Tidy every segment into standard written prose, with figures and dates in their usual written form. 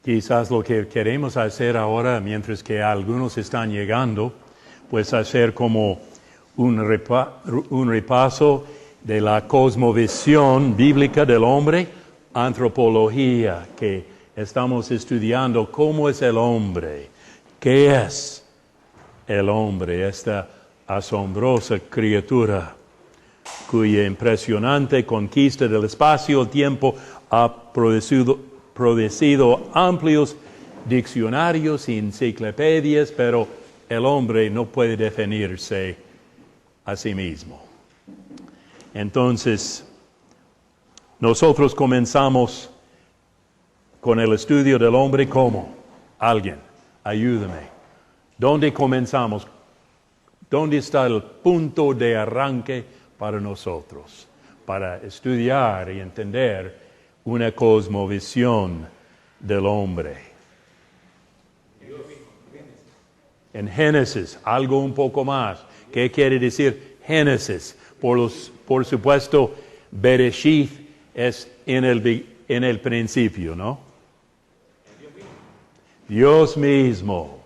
Quizás lo que queremos hacer ahora, mientras que algunos están llegando, pues hacer como un repaso de la cosmovisión bíblica del hombre, antropología, que estamos estudiando cómo es el hombre, qué es el hombre, esta asombrosa criatura cuya impresionante conquista del espacio y el tiempo ha producido amplios diccionarios y enciclopedias, pero el hombre no puede definirse a sí mismo. Entonces, nosotros comenzamos con el estudio del hombre como alguien. Ayúdame. ¿Dónde comenzamos? ¿Dónde está el punto de arranque para nosotros? Para estudiar y entender una cosmovisión del hombre. En Génesis, algo un poco más. ¿Qué quiere decir Génesis? Por supuesto, Bereshit es en el principio, ¿no? Dios mismo.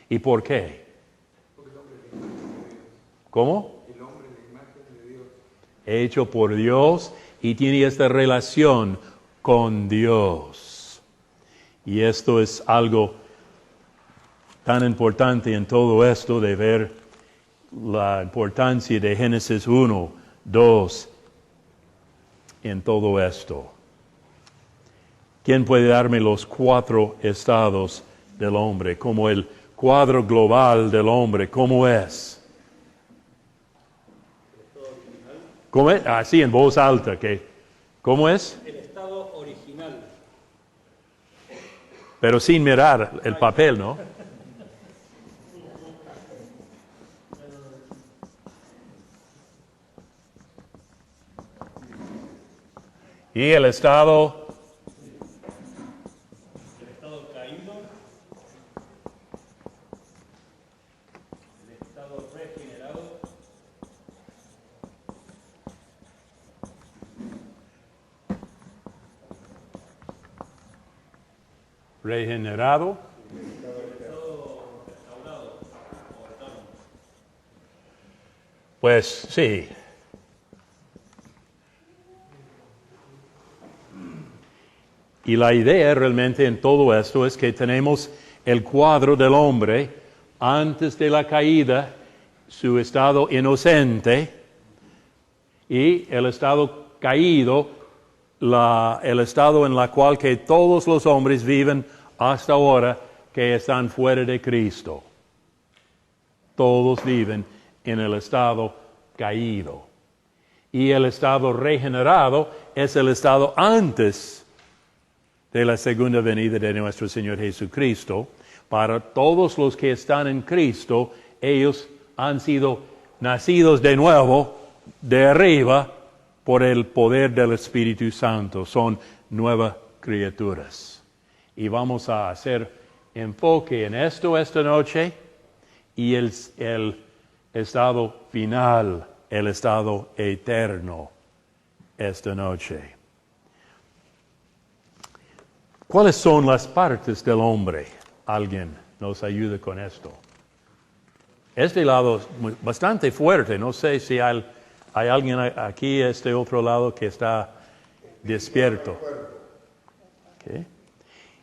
¿Y por qué? ¿Cómo? El hombre, la imagen de Dios. Hecho por Dios y tiene esta relación con Dios. Y esto es algo tan importante en todo esto de ver la importancia de Génesis 1, 2 en todo esto. ¿Quién puede darme los 4 estados del hombre? Como el cuadro global del hombre, ¿cómo es? ¿Cómo es? Así en voz alta, ¿cómo es? El estado original. Pero sin mirar el papel, ¿no? Y el estado Caído. El estado regenerado. regenerado. Pues sí. Y la idea realmente en todo esto es que tenemos el cuadro del hombre antes de la caída, su estado inocente, y el estado caído, el estado en el cual que todos los hombres viven hasta ahora que están fuera de Cristo. Todos viven en el estado caído. Y el estado regenerado es el estado antes de la segunda venida de nuestro Señor Jesucristo. Para todos los que están en Cristo, ellos han sido nacidos de nuevo, de arriba, por el poder del Espíritu Santo. Son nuevas criaturas. Y vamos a hacer enfoque en esto esta noche y el estado final, el estado eterno esta noche. ¿Cuáles son las partes del hombre? Alguien nos ayuda con esto. Este lado es bastante fuerte. No sé si hay alguien aquí, este otro lado, que está despierto. Okay.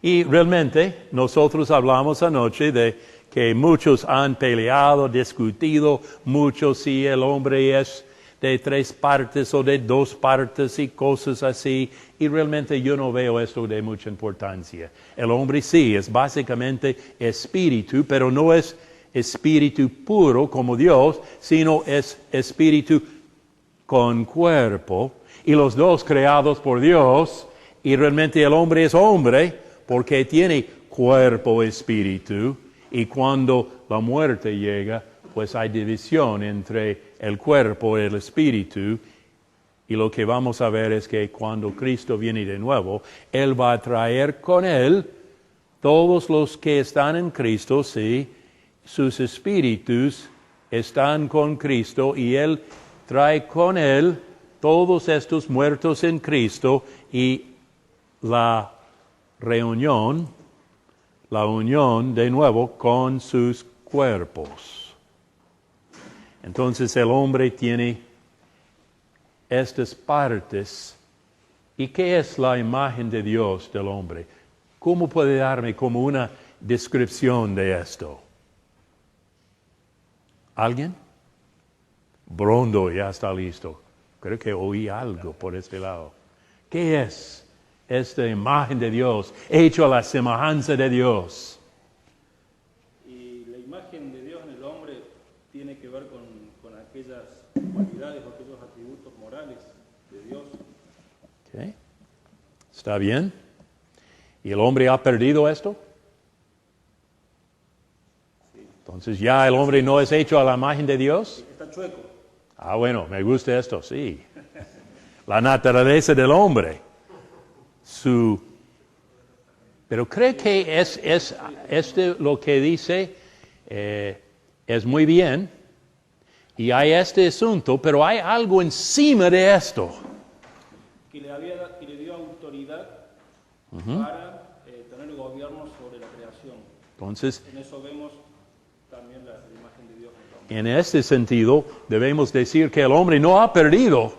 Y realmente nosotros hablamos anoche de que muchos han peleado, discutido mucho si el hombre es de 3 partes o de 2 partes y cosas así. Y realmente yo no veo esto de mucha importancia. El hombre sí es básicamente espíritu, pero no es espíritu puro como Dios, sino es espíritu con cuerpo. Y los dos creados por Dios. Y realmente el hombre es hombre porque tiene cuerpo, espíritu. Y cuando la muerte llega, pues hay división entre el cuerpo y el espíritu. Y lo que vamos a ver es que cuando Cristo viene de nuevo, Él va a traer con Él todos los que están en Cristo, sí, sus espíritus están con Cristo y Él trae con Él todos estos muertos en Cristo y la reunión la unión de nuevo con sus cuerpos. Entonces el hombre tiene estas partes. ¿Y qué es la imagen de Dios del hombre? ¿Cómo puede darme como una descripción de esto? ¿Alguien? Brondo ya está listo. Creo que oí algo por este lado. ¿Qué es esta imagen de Dios, hecho a la semejanza de Dios? Y la imagen de Dios en el hombre tiene que ver con aquellas cualidades o aquellos atributos morales de Dios. Okay. ¿Está bien? ¿Y el hombre ha perdido esto? Entonces ya el hombre no es hecho a la imagen de Dios. Está chueco. Ah, bueno, me gusta esto, sí. La naturaleza del hombre. Pero creo que es lo que dice, es muy bien. Y hay este asunto, pero hay algo encima de esto. Que le dio autoridad para tener gobierno sobre la creación. Entonces, En eso vemos también la imagen de Dios en el hombre. en este sentido, debemos decir que el hombre no ha perdido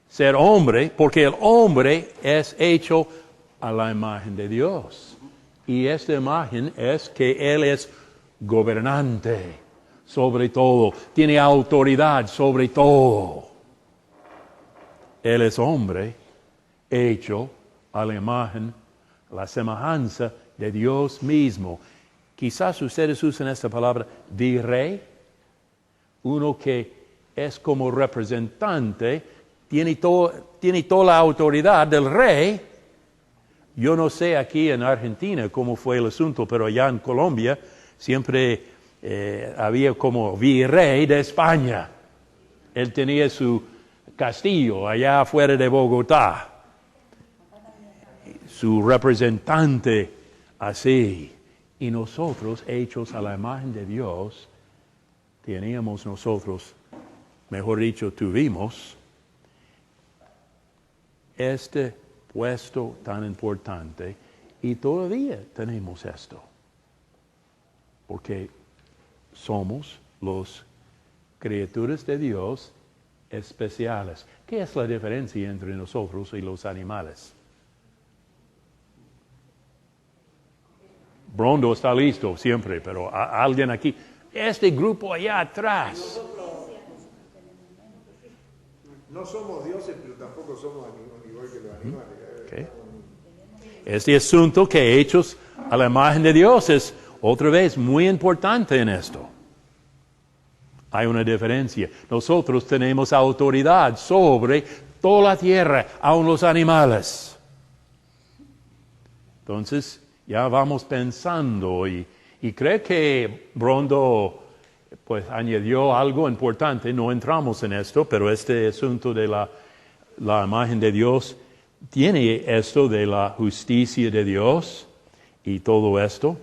ser hombre, porque el hombre es hecho a la imagen de Dios. Y esta imagen es que Él es gobernante sobre todo, tiene autoridad sobre todo. Él es hombre hecho a la imagen, la semejanza de Dios mismo. Quizás ustedes usen esta palabra virrey, uno que es como representante, tiene toda la autoridad del rey. Yo no sé aquí en Argentina cómo fue el asunto, pero allá en Colombia siempre había como virrey de España. Él tenía su castillo allá afuera de Bogotá. Su representante así. Y nosotros, hechos a la imagen de Dios, teníamos nosotros, mejor dicho, tuvimos este puesto tan importante y todavía tenemos esto. Porque somos los criaturas de Dios especiales. ¿Qué es la diferencia entre nosotros y los animales? Brondo está listo siempre, pero alguien aquí. Este grupo allá atrás. No somos dioses, pero tampoco somos igual que los animales. Okay. Este asunto que hechos a la imagen de Dios es otra vez muy importante en esto. Hay una diferencia. Nosotros tenemos autoridad sobre toda la tierra, aun los animales. Entonces, ya vamos pensando y creo que Brondo pues añadió algo importante. No entramos en esto, pero este asunto de la imagen de Dios tiene esto de la justicia de Dios y todo esto.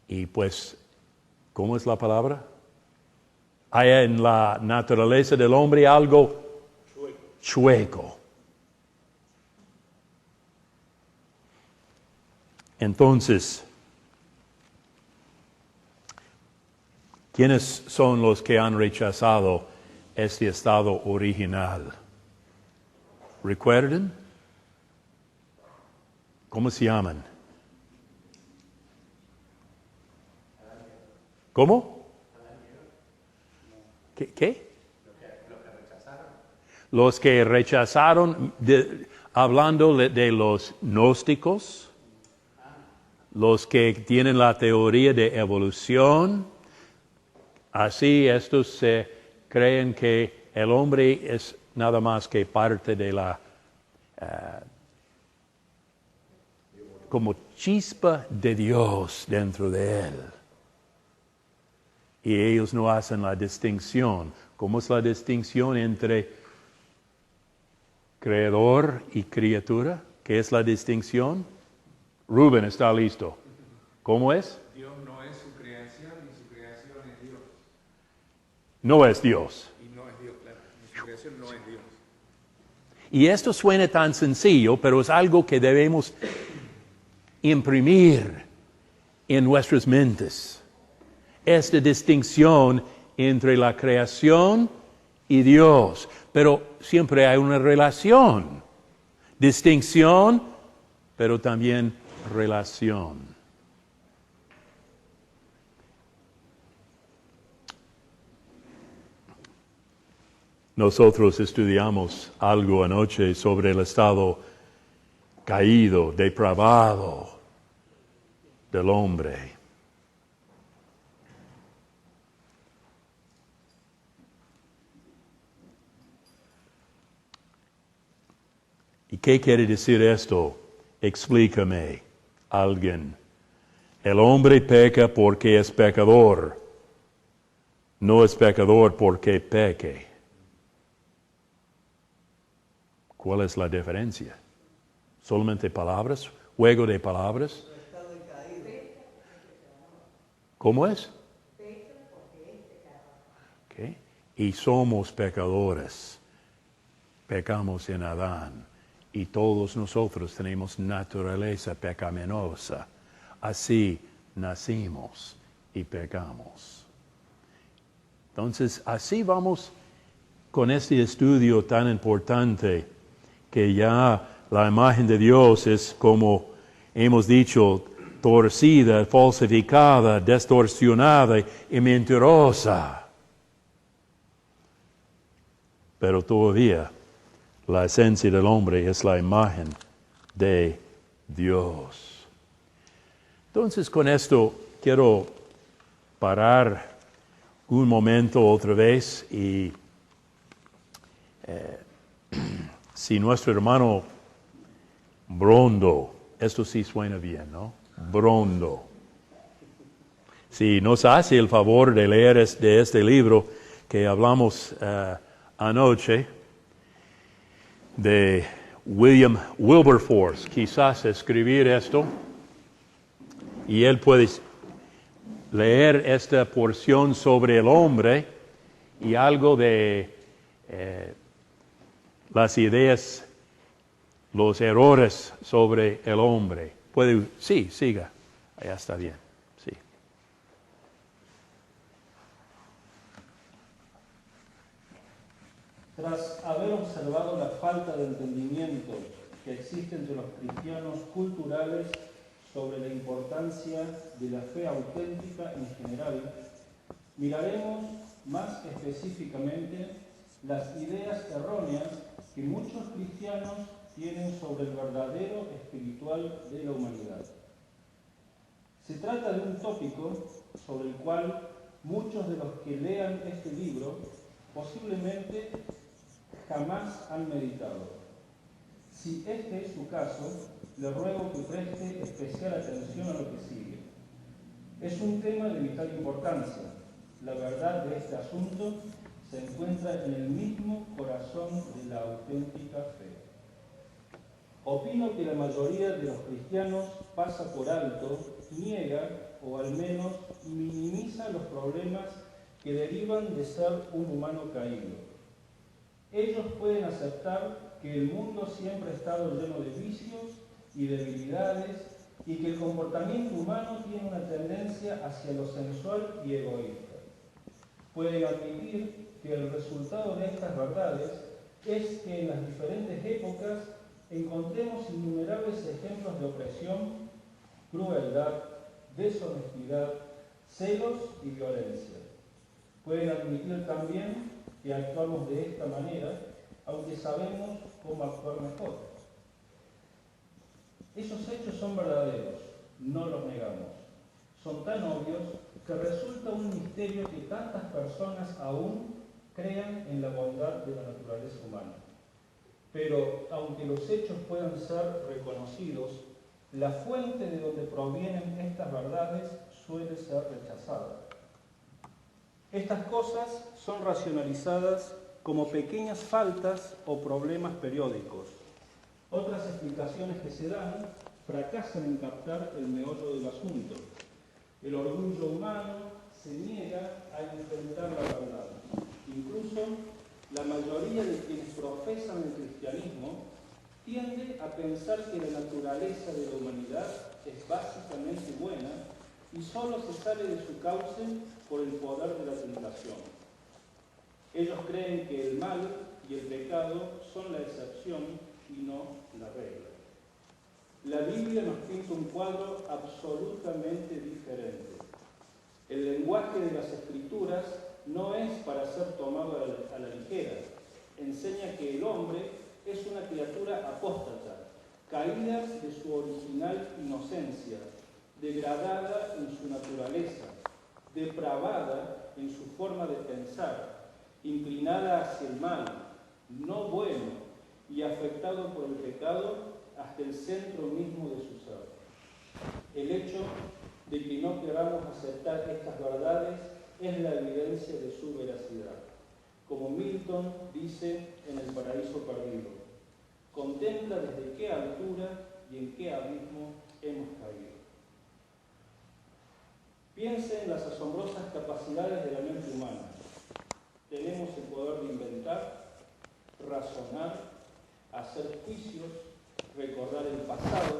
Y pues, ¿cómo es la palabra? Hay en la naturaleza del hombre algo chueco. Entonces, ¿quiénes son los que han rechazado este estado original? ¿Recuerdan? ¿Cómo se llaman? ¿Cómo? ¿Qué? Los que rechazaron, hablando de los gnósticos, los que tienen la teoría de evolución, así estos se creen que el hombre es nada más que parte de la como chispa de Dios dentro de él. Y ellos no hacen la distinción. ¿Cómo es la distinción entre creador y criatura? ¿Qué es la distinción? Rubén está listo. ¿Cómo es? Dios no es su creación y su creación es Dios. No es Dios. Y no es Dios, claro. Su creación no es Dios. Y esto suena tan sencillo, pero es algo que debemos imprimir en nuestras mentes esta distinción entre la creación y Dios. Pero siempre hay una relación. Distinción, pero también relación. Nosotros estudiamos algo anoche sobre el estado caído, depravado del hombre. ¿Y qué quiere decir esto? Explícame, alguien. El hombre peca porque es pecador. No es pecador porque peque. ¿Cuál es la diferencia? ¿Solamente palabras? ¿Juego de palabras? ¿Cómo es? Okay. Y somos pecadores. Pecamos en Adán. Y todos nosotros tenemos naturaleza pecaminosa. Así nacimos y pecamos. Entonces, así vamos con este estudio tan importante, que ya la imagen de Dios es, como hemos dicho, torcida, falsificada, distorsionada y mentirosa. Pero todavía la esencia del hombre es la imagen de Dios. Entonces, con esto quiero parar un momento otra vez y si nuestro hermano Brondo, esto sí suena bien, ¿no? Brondo. Si nos hace el favor de leer de este libro que hablamos anoche, de William Wilberforce, quizás escribir esto, y él puede leer esta porción sobre el hombre y algo de las ideas, los errores sobre el hombre. Puede, sí, siga, allá está bien, sí. Tras haber observado la falta de entendimiento que existe entre los cristianos culturales sobre la importancia de la fe auténtica en general, miraremos más específicamente las ideas erróneas que muchos cristianos tienen sobre el verdadero espiritual de la humanidad. Se trata de un tópico sobre el cual muchos de los que lean este libro posiblemente jamás han meditado. Si este es su caso, le ruego que preste especial atención a lo que sigue. Es un tema de vital importancia. La verdad de este asunto se encuentra en el mismo corazón de la auténtica fe. Opino que la mayoría de los cristianos pasa por alto, niega o al menos minimiza los problemas que derivan de ser un humano caído. Ellos pueden aceptar que el mundo siempre ha estado lleno de vicios y debilidades y que el comportamiento humano tiene una tendencia hacia lo sensual y egoísta. Pueden admitir que el resultado de estas verdades es que en las diferentes épocas encontremos innumerables ejemplos de opresión, crueldad, deshonestidad, celos y violencia. Pueden admitir también que actuamos de esta manera, aunque sabemos cómo actuar mejor. Esos hechos son verdaderos, no los negamos. Son tan obvios que resulta un misterio que tantas personas aún crean en la bondad de la naturaleza humana. Pero, aunque los hechos puedan ser reconocidos, la fuente de donde provienen estas verdades suele ser rechazada. Estas cosas son racionalizadas como pequeñas faltas o problemas periódicos. Otras explicaciones que se dan fracasan en captar el meollo del asunto. El orgullo humano se niega a enfrentar la verdad. Incluso la mayoría de quienes profesan el cristianismo tiende a pensar que la naturaleza de la humanidad es básicamente buena y solo se sale de su cauce por el poder de la tentación. Ellos creen que el mal y el pecado son la excepción y no la regla. La Biblia nos pinta un cuadro absolutamente diferente. El lenguaje de las Escrituras no es para ser tomado a la ligera. Enseña que el hombre es una criatura apóstata, caída de su original inocencia, degradada en su naturaleza, depravada en su forma de pensar, inclinada hacia el mal, no bueno, y afectado por el pecado hasta el centro mismo de su ser. El hecho de que no queramos aceptar estas verdades es la evidencia de su veracidad. Como Milton dice en El paraíso perdido, contempla desde qué altura y en qué abismo hemos caído. Piense en las asombrosas capacidades de la mente humana. Tenemos el poder de inventar, razonar, hacer juicios, recordar el pasado,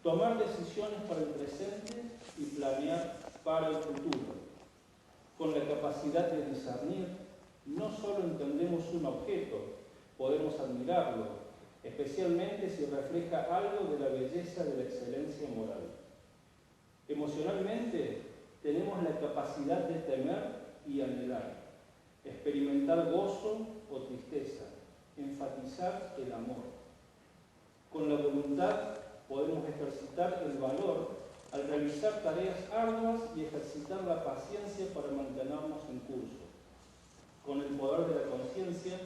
tomar decisiones para el presente y planear para el futuro. Con la capacidad de discernir, no solo entendemos un objeto, podemos admirarlo, especialmente si refleja algo de la belleza de la excelencia moral. Emocionalmente, tenemos la capacidad de temer y anhelar, experimentar gozo o tristeza, enfatizar el amor. Con la voluntad podemos ejercitar el valor al realizar tareas arduas y ejercitar la paciencia para mantenernos en curso. Con el poder de la conciencia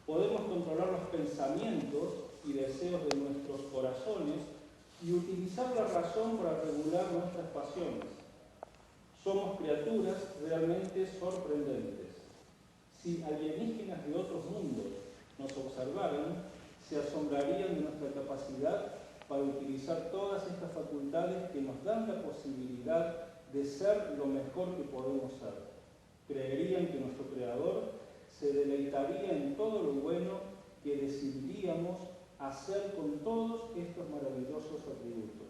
podemos controlar los pensamientos y deseos de nuestros corazones y utilizar la razón para regular nuestras pasiones. Somos criaturas realmente sorprendentes. Si alienígenas de otros mundos nos observaran, se asombrarían de nuestra capacidad para utilizar todas estas facultades que nos dan la posibilidad de ser lo mejor que podemos ser. Creerían que nuestro Creador se deleitaría en todo lo bueno que decidiríamos hacer con todos estos maravillosos atributos.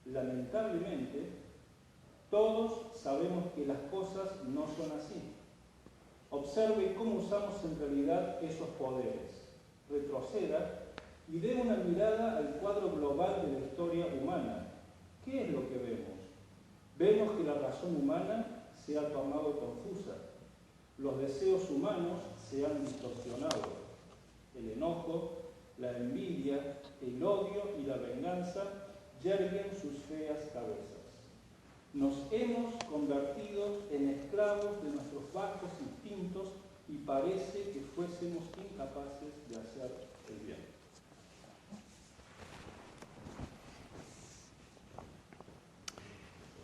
Lamentablemente, todos sabemos que las cosas no son así. Observe cómo usamos en realidad esos poderes. Retroceda y dé una mirada al cuadro global de la historia humana. ¿Qué es lo que vemos? Vemos que la razón humana se ha tornado confusa. Los deseos humanos se han distorsionado. El enojo, la envidia, el odio y la venganza yerguen sus feas cabezas. Nos hemos convertido en esclavos de nuestros bajos instintos y parece que fuésemos incapaces de hacer el bien.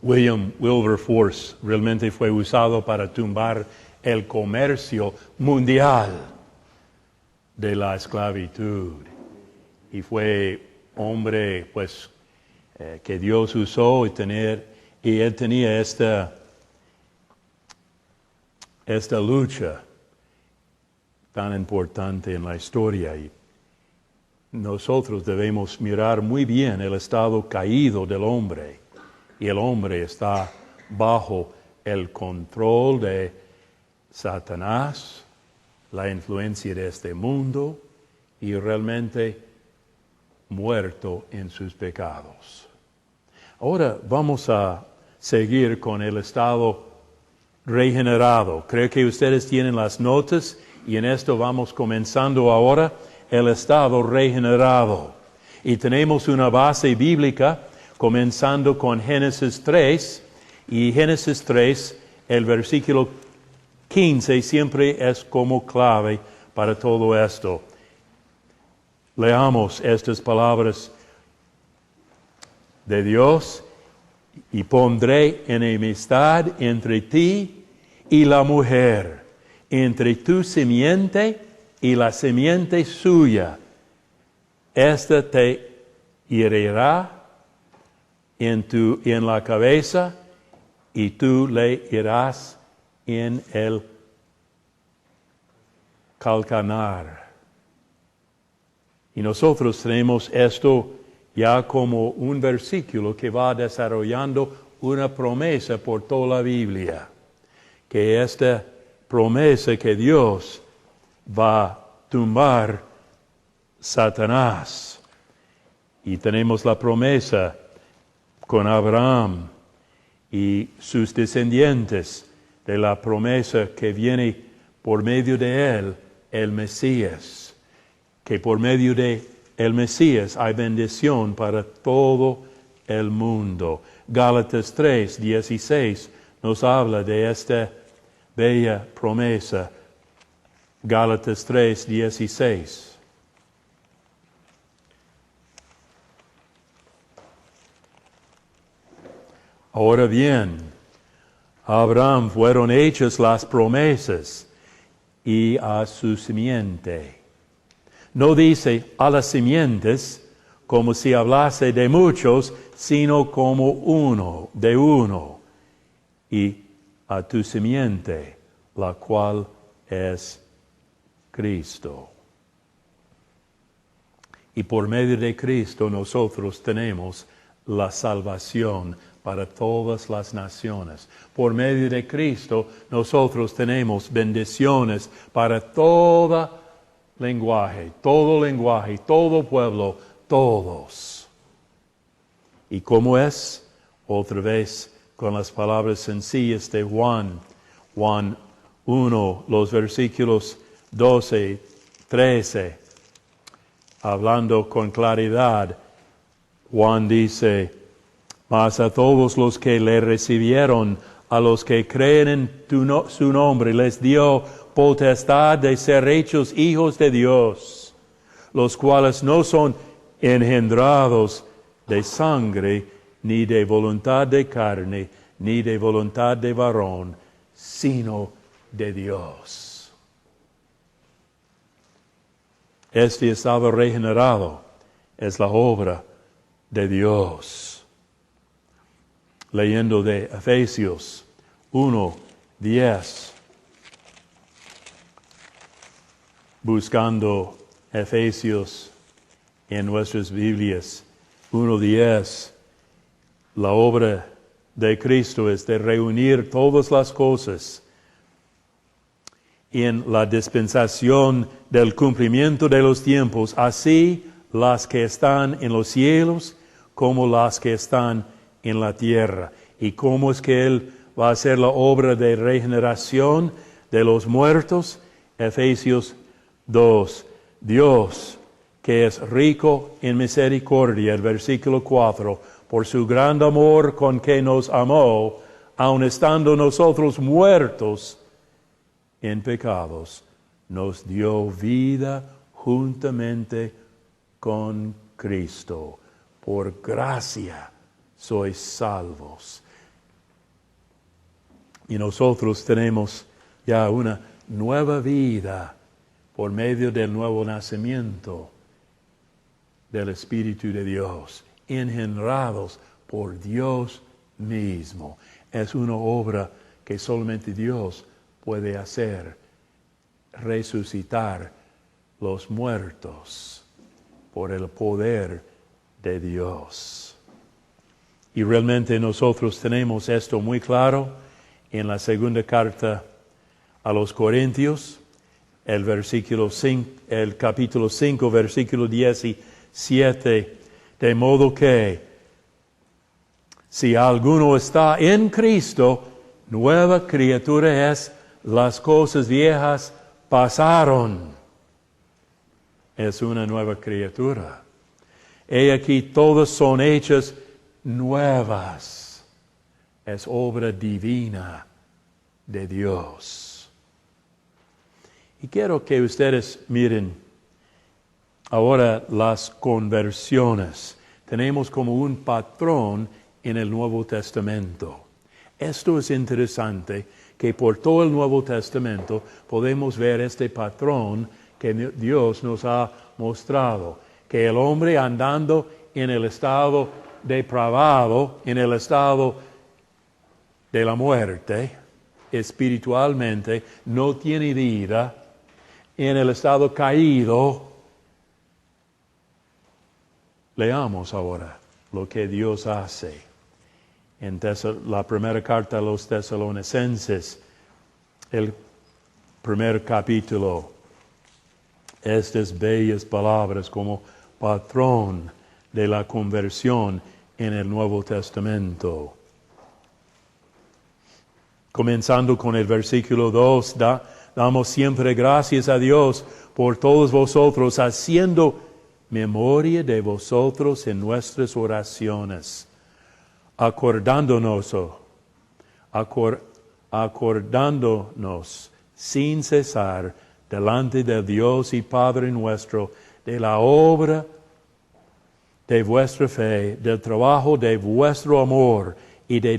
William Wilberforce realmente fue usado para tumbar el comercio mundial de la esclavitud. Y fue hombre, pues, que Dios usó y él tenía esta lucha tan importante en la historia. Y nosotros debemos mirar muy bien el estado caído del hombre. Y el hombre está bajo el control de Satanás, la influencia de este mundo, y realmente muerto en sus pecados. Ahora vamos a seguir con el estado regenerado. Creo que ustedes tienen las notas y en esto vamos comenzando ahora el estado regenerado. Y tenemos una base bíblica comenzando con Génesis 3, y Génesis 3, el versículo 15 siempre es como clave para todo esto. Leamos estas palabras de Dios: y pondré enemistad entre ti y la mujer, entre tu simiente y la simiente suya. Esta te herirá en la cabeza, y tú le herirás en el calcañar. Y nosotros tenemos esto ya como un versículo que va desarrollando una promesa por toda la Biblia, que esta promesa que Dios va a tumbar Satanás. Y tenemos la promesa con Abraham y sus descendientes de la promesa que viene por medio de él, el Mesías, que por medio de el Mesías hay bendición para todo el mundo. Gálatas 3:16 nos habla de esta bella promesa. Gálatas 3:16. Ahora bien, a Abraham fueron hechas las promesas y a su simiente. No dice a las simientes como si hablase de muchos, sino como uno, de uno, y a tu simiente, la cual es Cristo. Y por medio de Cristo nosotros tenemos la salvación para todas las naciones. Por medio de Cristo nosotros tenemos bendiciones para todo lenguaje, todo pueblo, todos. ¿Y cómo es? Otra vez con las palabras sencillas de Juan 1, los versículos 12, 13, hablando con claridad. Juan dice: mas a todos los que le recibieron, a los que creen en su nombre, les dio potestad de ser hechos hijos de Dios, los cuales no son engendrados de sangre, ni de voluntad de carne, ni de voluntad de varón, sino de Dios. Este estado regenerado es la obra de Dios. Leyendo de Efesios 1:10, buscando Efesios en nuestras Biblias, 1:10, la obra de Cristo es de reunir todas las cosas en la dispensación del cumplimiento de los tiempos, así las que están en los cielos como las que están en la tierra. ¿Y cómo es que Él va a hacer la obra de regeneración de los muertos? Efesios 2. Dios, que es rico en misericordia, el versículo 4, por su gran amor con que nos amó, aun estando nosotros muertos en pecados, nos dio vida juntamente con Cristo. Por gracia sois salvos. Y nosotros tenemos ya una nueva vida por medio del nuevo nacimiento del Espíritu de Dios, engendrados por Dios mismo. Es una obra que solamente Dios puede hacer, resucitar los muertos por el poder de Dios. Y realmente nosotros tenemos esto muy claro en la segunda carta a los Corintios, el capítulo 5, versículo 17, de modo que si alguno está en Cristo, nueva criatura es, las cosas viejas pasaron. Es una nueva criatura. He aquí todas son hechas nuevas. Es obra divina de Dios. Y quiero que ustedes miren ahora las conversiones. Tenemos como un patrón en el Nuevo Testamento. Esto es interesante, que por todo el Nuevo Testamento podemos ver este patrón que Dios nos ha mostrado. Que el hombre andando en el estado depravado, en el estado de la muerte, espiritualmente, no tiene vida, en el estado caído, Leamos ahora lo que Dios hace. En la primera carta a los Tesalonicenses, el primer capítulo, estas bellas palabras como patrón de la conversión en el Nuevo Testamento. Comenzando con el versículo 2, damos siempre gracias a Dios por todos vosotros, haciendo memoria de vosotros en nuestras oraciones, acordándonos sin cesar delante de Dios y Padre nuestro de la obra de vuestra fe, del trabajo de vuestro amor y de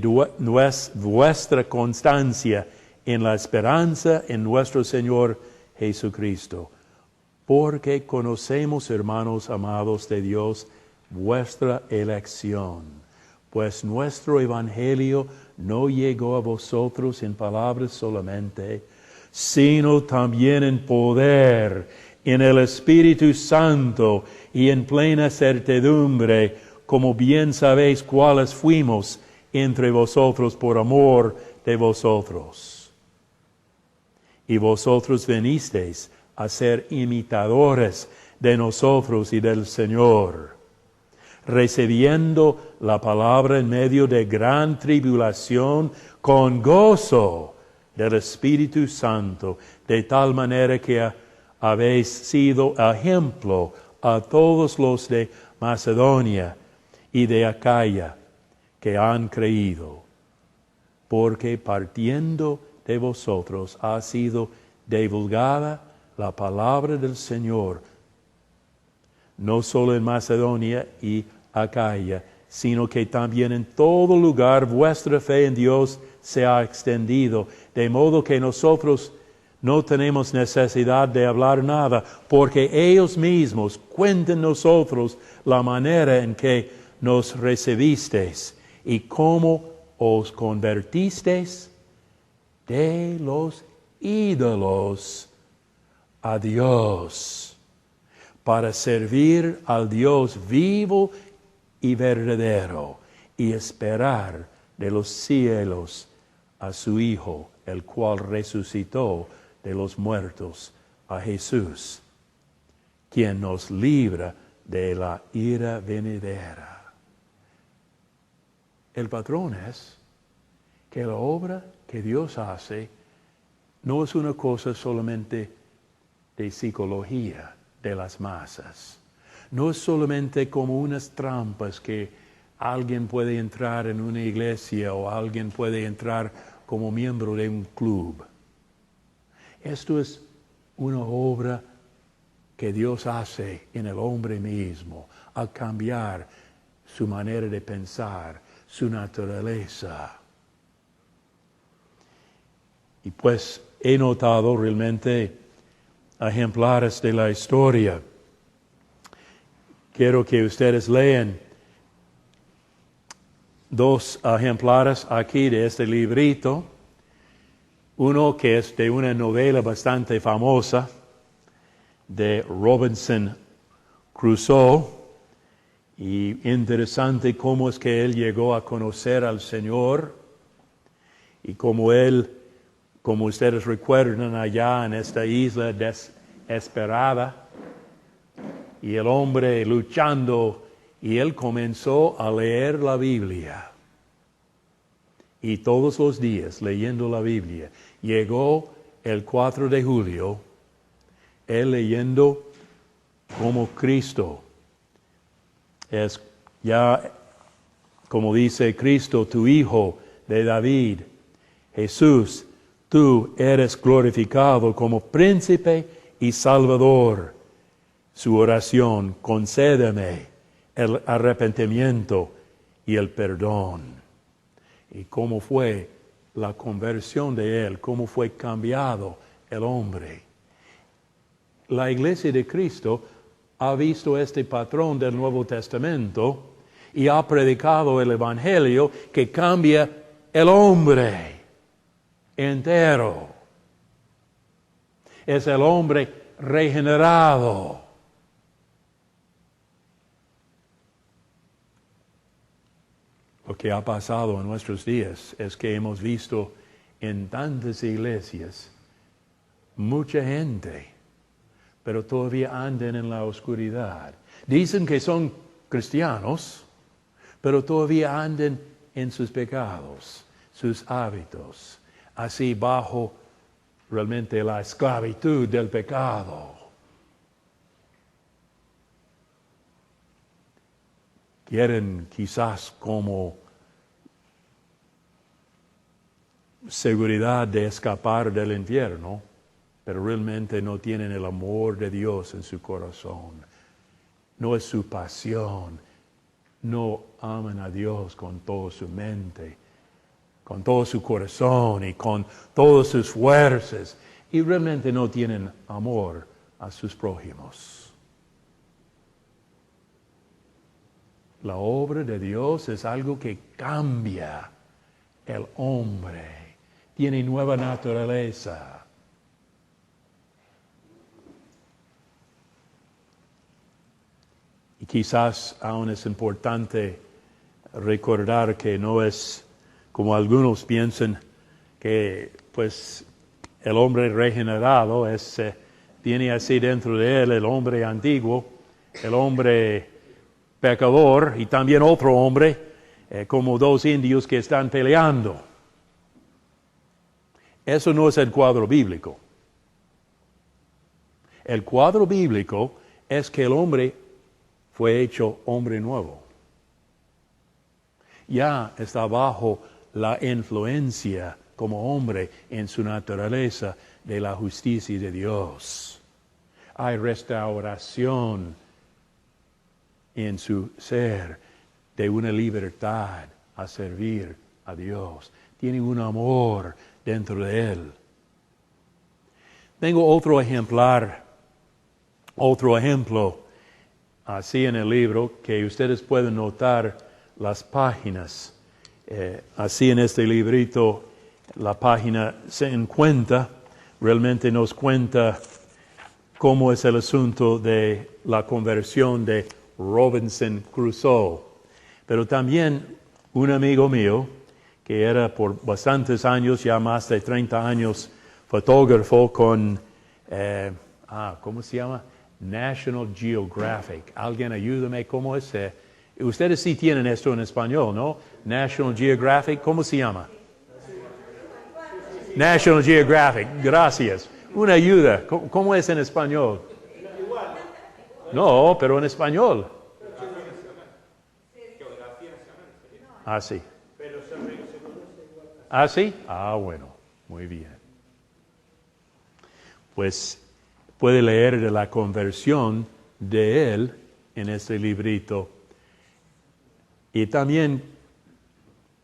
vuestra constancia en la esperanza en nuestro Señor Jesucristo. Porque conocemos, hermanos amados de Dios, vuestra elección, pues nuestro evangelio no llegó a vosotros en palabras solamente, sino también en poder, en el Espíritu Santo y en plena certidumbre, como bien sabéis cuáles fuimos entre vosotros por amor de vosotros. Y vosotros venisteis a ser imitadores de nosotros y del Señor, recibiendo la palabra en medio de gran tribulación con gozo del Espíritu Santo, de tal manera que habéis sido ejemplo a todos los de Macedonia y de Acaya que han creído, porque partiendo de vosotros ha sido divulgada la palabra del Señor, no solo en Macedonia y Acaya, sino que también en todo lugar vuestra fe en Dios se ha extendido, de modo que nosotros no tenemos necesidad de hablar nada, porque ellos mismos cuentan nosotros la manera en que nos recibisteis y cómo os convertisteis de los ídolos a Dios, para servir al Dios vivo y verdadero, y esperar de los cielos a su Hijo, el cual resucitó de los muertos, a Jesús, quien nos libra de la ira venidera. El patrón es que la obra que Dios hace no es una cosa solamente de psicología de las masas. No es solamente como unas trampas que alguien puede entrar en una iglesia o alguien puede entrar como miembro de un club. Esto es una obra que Dios hace en el hombre mismo al cambiar su manera de pensar, su naturaleza. Y pues he notado realmente ejemplares de la historia. Quiero que ustedes lean 2 ejemplares aquí de este librito. Uno que es de una novela bastante famosa de Robinson Crusoe. Y interesante cómo es que él llegó a conocer al Señor y cómo él, como ustedes recuerdan, allá en esta isla desesperada, y el hombre luchando, y él comenzó a leer la Biblia. Y todos los días leyendo la Biblia. Llegó el 4 de julio, él leyendo como Cristo es ya, como dice Cristo, tu Hijo de David, Jesús, tú eres glorificado como príncipe y salvador. Su oración, concédeme el arrepentimiento y el perdón. Y cómo fue la conversión de él, cómo fue cambiado el hombre. La iglesia de Cristo ha visto este patrón del Nuevo Testamento y ha predicado el Evangelio que cambia el hombre entero. Es el hombre regenerado. Lo que ha pasado en nuestros días es que hemos visto en tantas iglesias mucha gente, pero todavía andan en la oscuridad. Dicen que son cristianos, pero todavía andan en sus pecados, sus hábitos, así bajo realmente la esclavitud del pecado. Quieren quizás como seguridad de escapar del infierno, pero realmente no tienen el amor de Dios en su corazón. No es su pasión. No aman a Dios con toda su mente, con todo su corazón y con todas sus fuerzas. Y realmente no tienen amor a sus prójimos. La obra de Dios es algo que cambia el hombre. Tiene nueva naturaleza. Y quizás aún es importante recordar que no es como algunos piensan que pues el hombre regenerado tiene así dentro de él el hombre antiguo, el hombre pecador y también otro hombre, como dos indios que están peleando. Eso no es el cuadro bíblico. El cuadro bíblico es que el hombre fue hecho hombre nuevo. Ya está bajo la influencia como hombre en su naturaleza de la justicia de Dios. Hay restauración en su ser de una libertad a servir a Dios. Tiene un amor dentro de él. Tengo otro ejemplo así en el libro que ustedes pueden notar las páginas. Así en este librito la página 50 realmente nos cuenta cómo es el asunto de la conversión de Robinson Crusoe. Pero también un amigo mío, que era por bastantes años, ya más de 30 años, fotógrafo con, ¿cómo se llama? National Geographic. Alguien ayúdame, ¿cómo es? Ustedes sí tienen esto en español, ¿no? National Geographic, ¿cómo se llama? National Geographic, gracias. Una ayuda, ¿cómo es en español? No, pero en español. Ah, sí. Ah, sí. Ah, bueno, muy bien. Pues puede leer de la conversión de él en este librito. Y también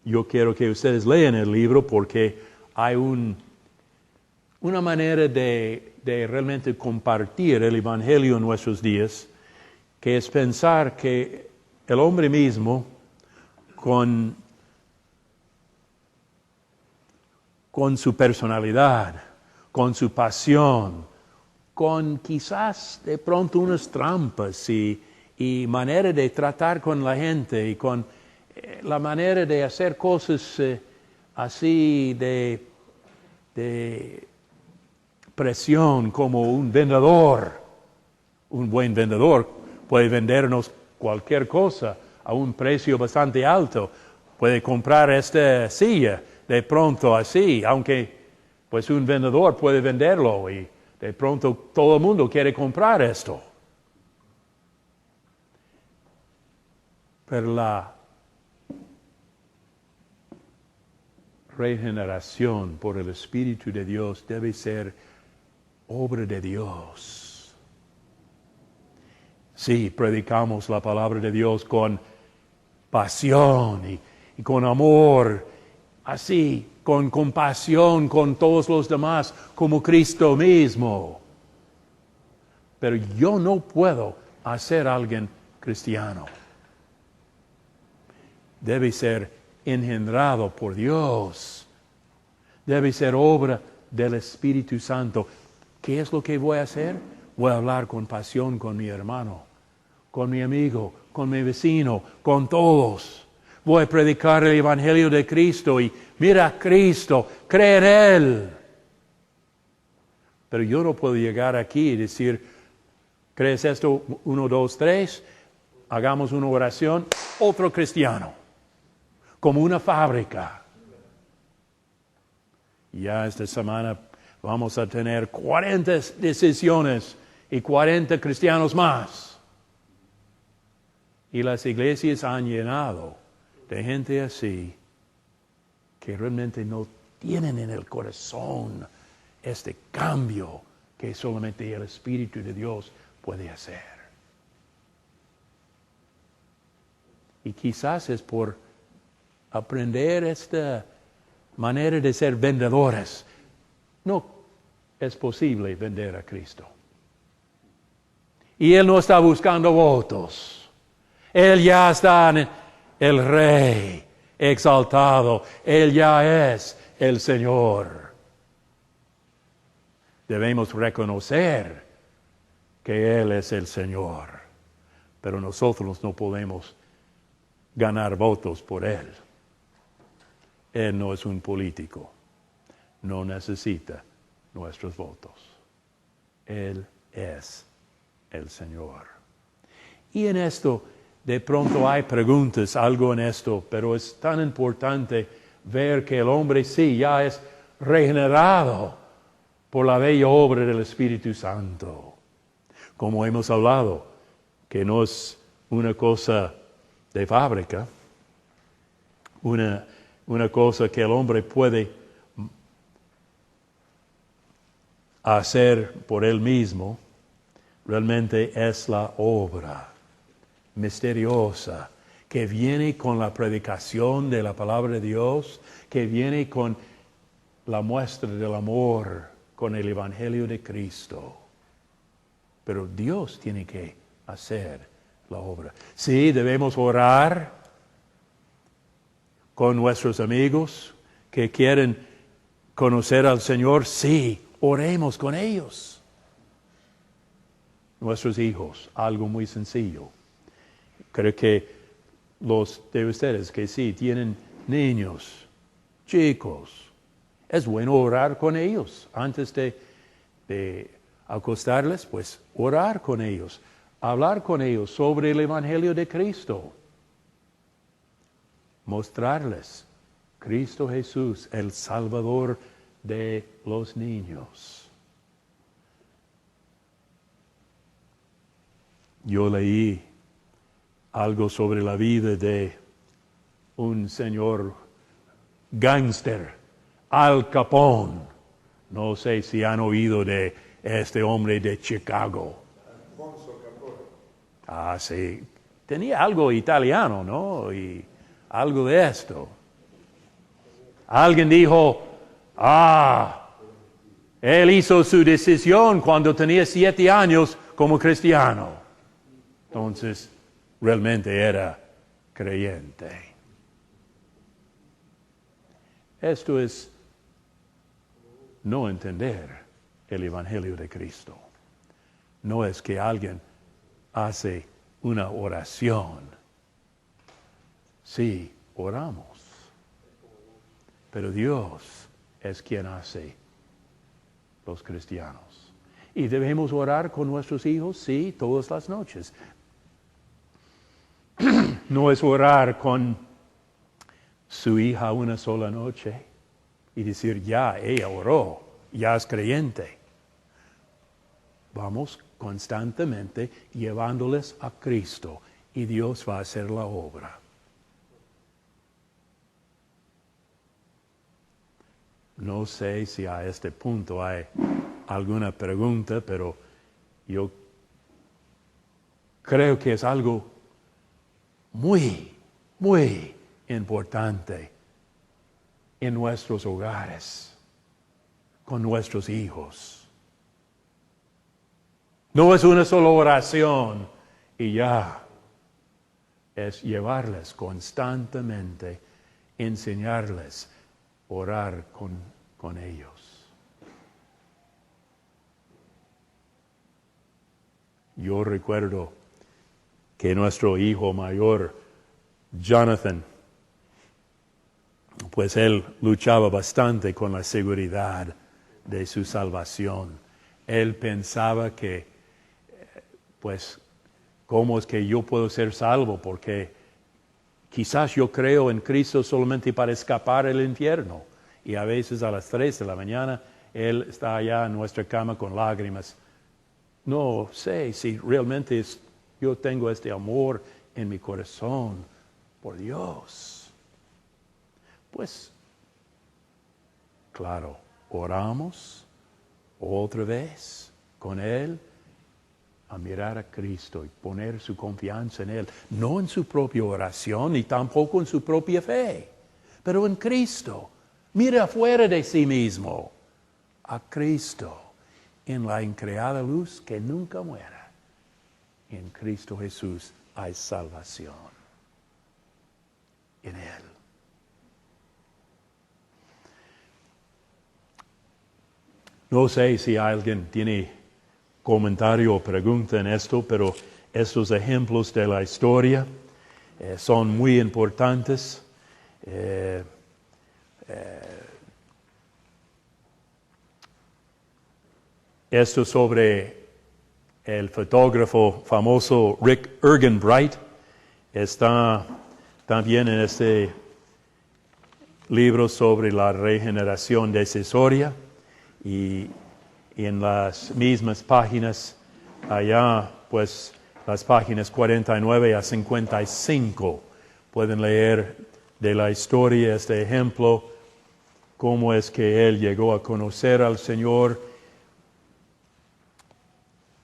yo quiero que ustedes lean el libro porque hay una manera de realmente compartir el Evangelio en nuestros días, que es pensar que el hombre mismo, con su personalidad, con su pasión, con quizás de pronto unas trampas y manera de tratar con la gente y con la manera de hacer cosas así de presión como un vendedor. Un buen vendedor puede vendernos cualquier cosa a un precio bastante alto. Puede comprar esta silla de pronto así, aunque pues un vendedor puede venderlo y de pronto todo el mundo quiere comprar esto. Pero la regeneración por el Espíritu de Dios debe ser obra de Dios. Sí, predicamos la palabra de Dios con pasión y con amor, así, con compasión con todos los demás, como Cristo mismo. Pero yo no puedo hacer a alguien cristiano. Debe ser engendrado por Dios. Debe ser obra del Espíritu Santo. ¿Qué es lo que voy a hacer? Voy a hablar con pasión con mi hermano, con mi amigo, con mi vecino, con todos. Voy a predicar el Evangelio de Cristo y mira a Cristo, cree en Él. Pero yo no puedo llegar aquí y decir, ¿crees esto? 1, 2, 3. Hagamos una oración. Otro cristiano. Como una fábrica. Ya esta semana vamos a tener 40 decisiones y 40 cristianos más. Y las iglesias han llenado de gente así que realmente no tienen en el corazón este cambio que solamente el Espíritu de Dios puede hacer. Y quizás es por aprender esta manera de ser vendedores. No es posible vender a Cristo. Y Él no está buscando votos. Él ya está en el Rey exaltado. Él ya es el Señor. Debemos reconocer que Él es el Señor. Pero nosotros no podemos ganar votos por Él. Él no es un político. No necesita nuestros votos. Él es el Señor. Y en esto, de pronto hay preguntas, algo en esto, pero es tan importante ver que el hombre sí ya es regenerado por la bella obra del Espíritu Santo. Como hemos hablado, que no es una cosa de fábrica, una cosa que el hombre puede hacer por él mismo, realmente es la obra misteriosa que viene con la predicación de la palabra de Dios, que viene con la muestra del amor, con el Evangelio de Cristo. Pero Dios tiene que hacer la obra. Sí, debemos orar con nuestros amigos que quieren conocer al Señor. Sí, oremos con ellos. Nuestros hijos, algo muy sencillo. Creo que los de ustedes que sí tienen niños, chicos, es bueno orar con ellos antes de acostarles, pues orar con ellos, hablar con ellos sobre el Evangelio de Cristo, mostrarles Cristo Jesús, el Salvador de los niños. Yo leí algo sobre la vida de un señor gángster, Al Capone. No sé si han oído de este hombre de Chicago. Alfonso Capone. Ah, sí. Tenía algo italiano, ¿no? Y algo de esto. Alguien dijo, él hizo su decisión cuando tenía 7 años como cristiano. Entonces, realmente era creyente. Esto es no entender el Evangelio de Cristo. No es que alguien hace una oración. Sí, oramos. Pero Dios es quien hace los cristianos. Y debemos orar con nuestros hijos, sí, todas las noches. No es orar con su hija una sola noche y decir, ya, ella oró, ya es creyente. Vamos constantemente llevándoles a Cristo y Dios va a hacer la obra. No sé si a este punto hay alguna pregunta, pero yo creo que es algo muy, muy importante en nuestros hogares, con nuestros hijos. No es una sola oración y ya. Es llevarles constantemente, enseñarles, orar con ellos. Yo recuerdo que nuestro hijo mayor, Jonathan, pues él luchaba bastante con la seguridad de su salvación. Él pensaba que, pues, ¿cómo es que yo puedo ser salvo? Porque quizás yo creo en Cristo solamente para escapar del infierno. Y a veces a las 3 de la mañana, Él está allá en nuestra cama con lágrimas. No sé si realmente yo tengo este amor en mi corazón por Dios. Pues, claro, oramos otra vez con Él a mirar a Cristo y poner su confianza en Él, no en su propia oración ni tampoco en su propia fe, pero en Cristo. Mira afuera de sí mismo, a Cristo, en la increada luz que nunca muera. En Cristo Jesús hay salvación. En Él. No sé si alguien tiene comentario o pregunta en esto, pero estos ejemplos de la historia son muy importantes. Esto sobre el fotógrafo famoso Rick Ergenbright está también en este libro sobre la regeneración decisoria y en las mismas páginas, allá, pues, las páginas 49 a 55, pueden leer de la historia este ejemplo, cómo es que él llegó a conocer al Señor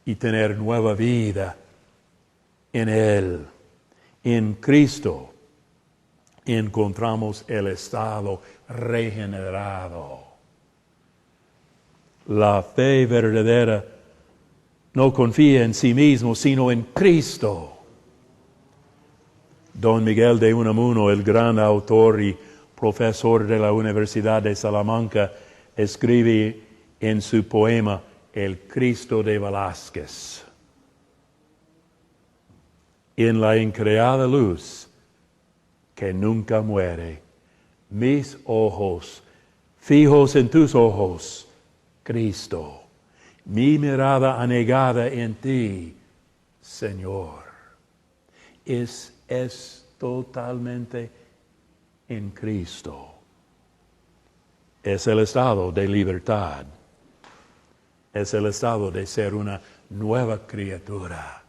y tener nueva vida en Él. En Cristo encontramos el estado regenerado. La fe verdadera no confía en sí mismo, sino en Cristo. Don Miguel de Unamuno, el gran autor y profesor de la Universidad de Salamanca, escribe en su poema El Cristo de Velázquez: en la increada luz que nunca muere, mis ojos fijos en tus ojos, Cristo, mi mirada anegada en ti, Señor, es totalmente en Cristo. Es el estado de libertad. Es el estado de ser una nueva criatura.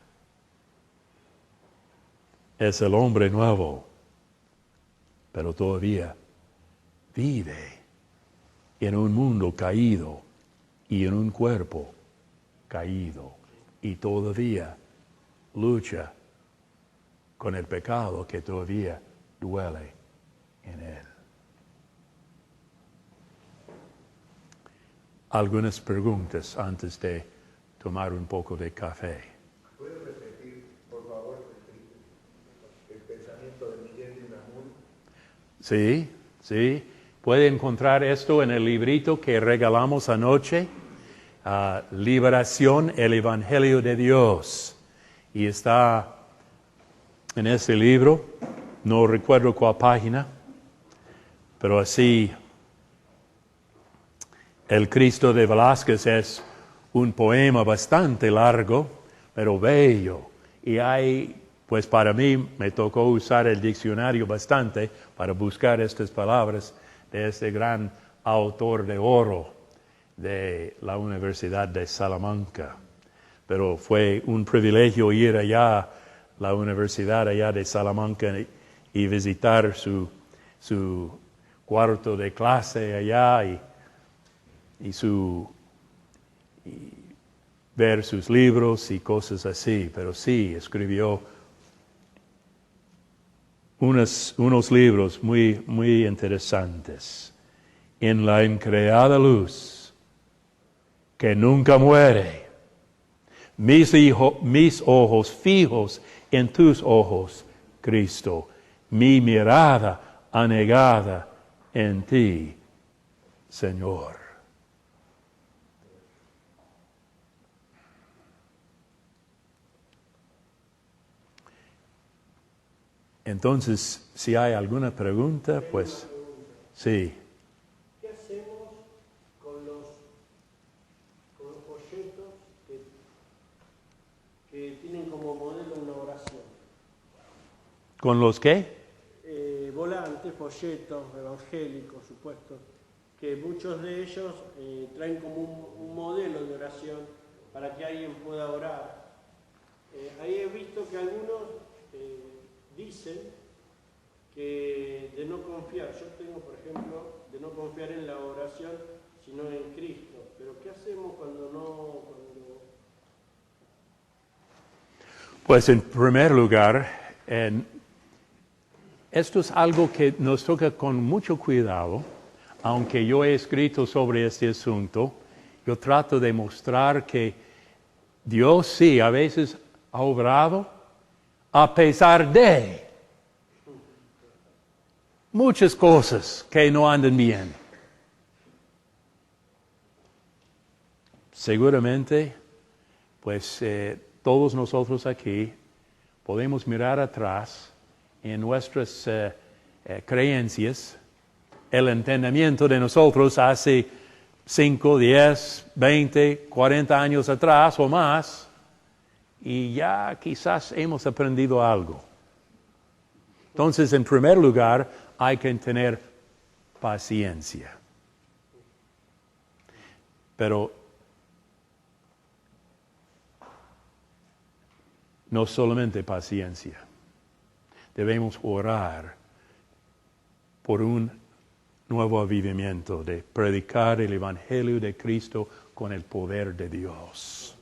Es el hombre nuevo, pero todavía vive en un mundo caído y en un cuerpo caído, y todavía lucha con el pecado que todavía duele en él. Algunas preguntas antes de tomar un poco de café. ¿Puede repetir, por favor, el pensamiento de Miguel de Unamuno? Sí. Puede encontrar esto en el librito que regalamos anoche, Liberación, el Evangelio de Dios. Y está en ese libro, no recuerdo cuál página, pero así, El Cristo de Velázquez es un poema bastante largo, pero bello. Y pues para mí me tocó usar el diccionario bastante para buscar estas palabras de este gran autor de oro de la Universidad de Salamanca. Pero fue un privilegio ir allá a la Universidad allá de Salamanca y visitar su cuarto de clase allá y ver sus libros y cosas así. Pero sí, escribió unos libros muy, muy interesantes. En la increada luz que nunca muere, mis ojos fijos en tus ojos, Cristo, mi mirada anegada en ti, Señor. Entonces, si hay alguna pregunta, pues Sí. ¿Qué hacemos con los folletos que tienen como modelo una oración? ¿Con los qué? Volantes, folletos evangélicos, supuestos, que muchos de ellos traen como un modelo de oración para que alguien pueda orar. Ahí he visto que algunos dicen que de no confiar, yo tengo por ejemplo, de no confiar en la oración, sino en Cristo. Pero ¿qué hacemos cuando no? Pues en primer lugar, esto es algo que nos toca con mucho cuidado. Aunque yo he escrito sobre este asunto, yo trato de mostrar que Dios sí a veces ha obrado a pesar de muchas cosas que no andan bien. Seguramente, pues todos nosotros aquí podemos mirar atrás en nuestras creencias, el entendimiento de nosotros hace 5, 10, 20, 40 años atrás o más, y ya quizás hemos aprendido algo. Entonces, en primer lugar, hay que tener paciencia. Pero no solamente paciencia. Debemos orar por un nuevo avivamiento, de predicar el Evangelio de Cristo con el poder de Dios.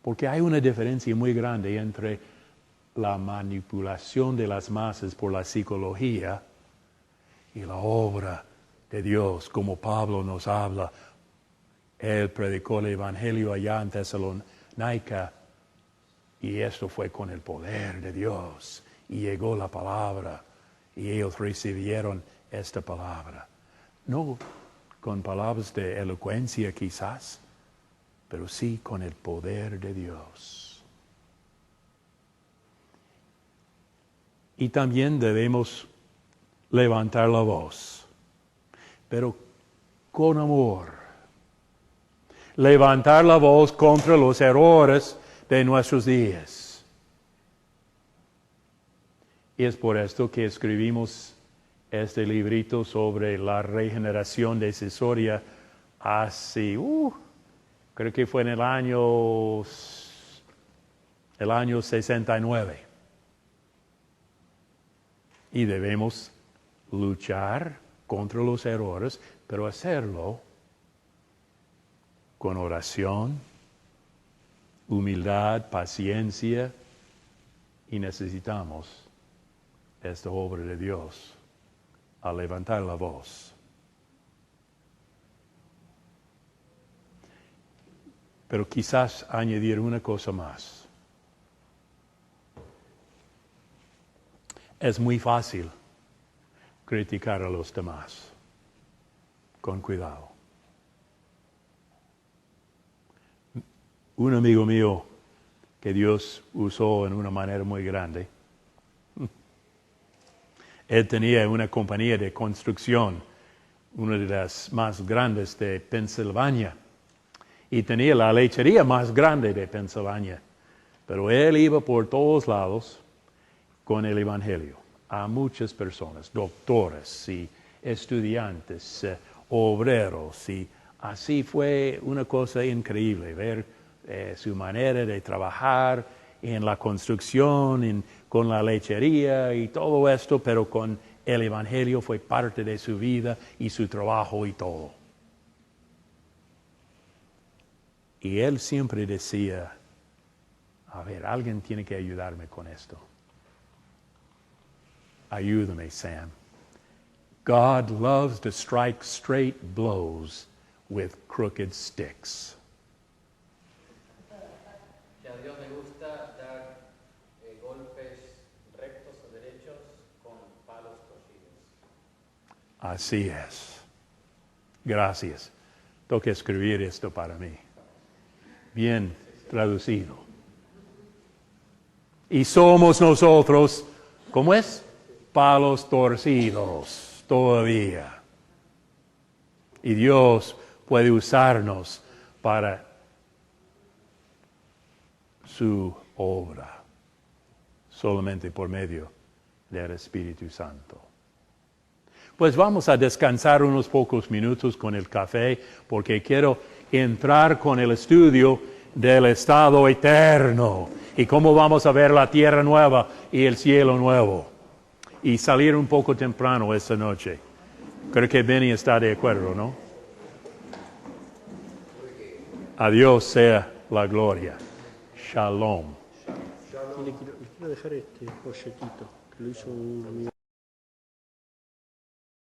Porque hay una diferencia muy grande entre la manipulación de las masas por la psicología y la obra de Dios, como Pablo nos habla. Él predicó el Evangelio allá en Tesalónica y esto fue con el poder de Dios y llegó la palabra. Y ellos recibieron esta palabra. No con palabras de elocuencia quizás, pero sí con el poder de Dios. Y también debemos levantar la voz, pero con amor. Levantar la voz contra los errores de nuestros días. Y es por esto que escribimos este librito sobre la regeneración decisoria hace, creo que fue en el año 69. Y debemos luchar contra los errores, pero hacerlo con oración, humildad, paciencia, y necesitamos esta obra de Dios al levantar la voz. Pero quizás añadir una cosa más. Es muy fácil criticar a los demás. Con cuidado. Un amigo mío que Dios usó en una manera muy grande, él tenía una compañía de construcción, una de las más grandes de Pensilvania, y tenía la lechería más grande de Pensilvania. Pero él iba por todos lados con el Evangelio a muchas personas, doctores y estudiantes, obreros, y así fue una cosa increíble ver su manera de trabajar en la construcción, con la lechería y todo esto, pero con el Evangelio fue parte de su vida y su trabajo y todo. Y él siempre decía, a ver, alguien tiene que ayudarme con esto. Ayúdame, Sam. God loves to strike straight blows with crooked sticks. Que a Dios le gusta dar golpes rectos o derechos con palos torcidos. Así es. Gracias. Tengo que escribir esto para mí. Bien traducido. Y somos nosotros, ¿cómo es? palos torcidos todavía. Y Dios puede usarnos para su obra, solamente por medio del Espíritu Santo. Pues vamos a descansar unos pocos minutos con el café, porque quiero entrar con el estudio del estado eterno y cómo vamos a ver la tierra nueva y el cielo nuevo. Y salir un poco temprano esta noche. Creo que Benny está de acuerdo, ¿no? A Dios sea la gloria. Shalom. Y le quiero dejar este folletito que lo hizo un amigo.